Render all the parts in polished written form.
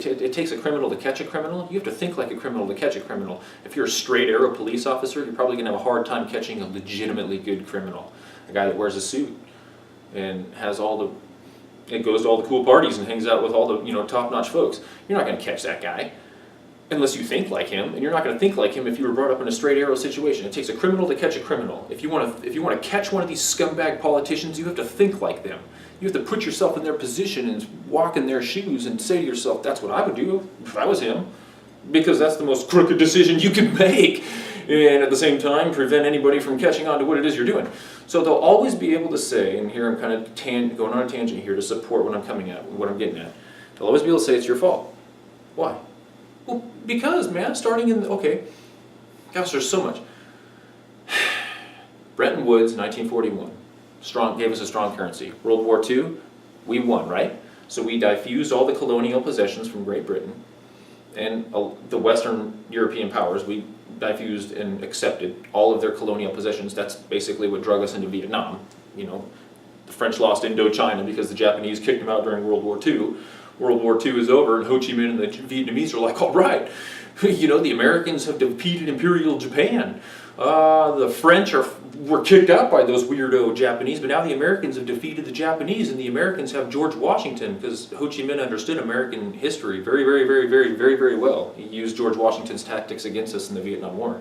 it takes a criminal to catch a criminal. You have to think like a criminal to catch a criminal. If you're a straight arrow police officer, you're probably going to have a hard time catching a legitimately good criminal. A guy that wears a suit and has all the, and goes to all the cool parties and hangs out with all the, top-notch folks. You're not going to catch that guy unless you think like him, and you're not going to think like him if you were brought up in a straight arrow situation. It takes a criminal to catch a criminal. If you want to catch one of these scumbag politicians, you have to think like them. You have to put yourself in their position and walk in their shoes and say to yourself, that's what I would do if I was him, because that's the most crooked decision you can make, and at the same time prevent anybody from catching on to what it is you're doing. So they'll always be able to say, and here I'm kind of going on a tangent here to support what I'm getting at. They'll always be able to say it's your fault. Why? Well, because, man, gosh, there's so much. Bretton Woods, 1941. Gave us a strong currency. World War II, we won, right? So we diffused all the colonial possessions from Great Britain, and the Western European powers, we diffused and accepted all of their colonial possessions. That's basically what drug us into Vietnam. The French lost Indochina because the Japanese kicked them out during World War II. World War II is over, and Ho Chi Minh and the Vietnamese are like, all right, the Americans have defeated Imperial Japan. The French were kicked out by those weirdo Japanese, but now the Americans have defeated the Japanese, and the Americans have George Washington, because Ho Chi Minh understood American history very, very, very, very, very, very well. He used George Washington's tactics against us in the Vietnam War.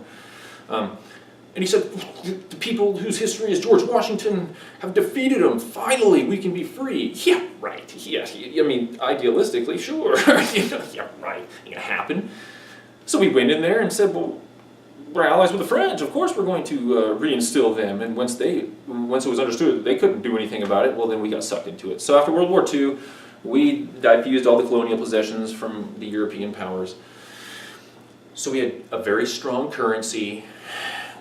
And he said, the people whose history is George Washington have defeated them. Finally, we can be free. Yeah, right. Yeah, idealistically, sure. Yeah, right. Ain't gonna happen. So we went in there and said, well, we're allies with the French. Of course we're going to reinstill them. And once it was understood that they couldn't do anything about it, well, then we got sucked into it. So after World War II, we diffused all the colonial possessions from the European powers. So we had a very strong currency.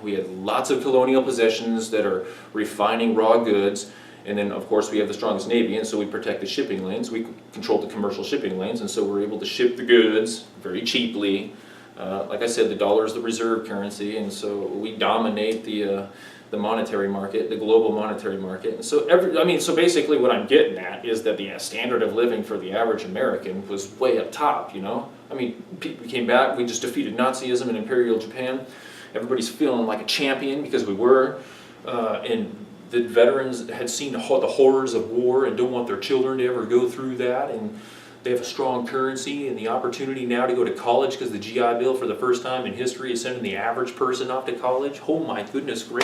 We had lots of colonial possessions that are refining raw goods, and then of course we have the strongest navy, and so we protect the shipping lanes. We controlled the commercial shipping lanes, and so we're able to ship the goods very cheaply. Like I said, the dollar is the reserve currency, and so we dominate the monetary market, the global monetary market. And so so basically what I'm getting at is that the standard of living for the average American was way up top, People came back, we just defeated Nazism and Imperial Japan. Everybody's feeling like a champion because we were, and the veterans had seen the horrors of war and don't want their children to ever go through that, and they have a strong currency and the opportunity now to go to college because the GI Bill for the first time in history is sending the average person off to college. Oh my goodness gracious.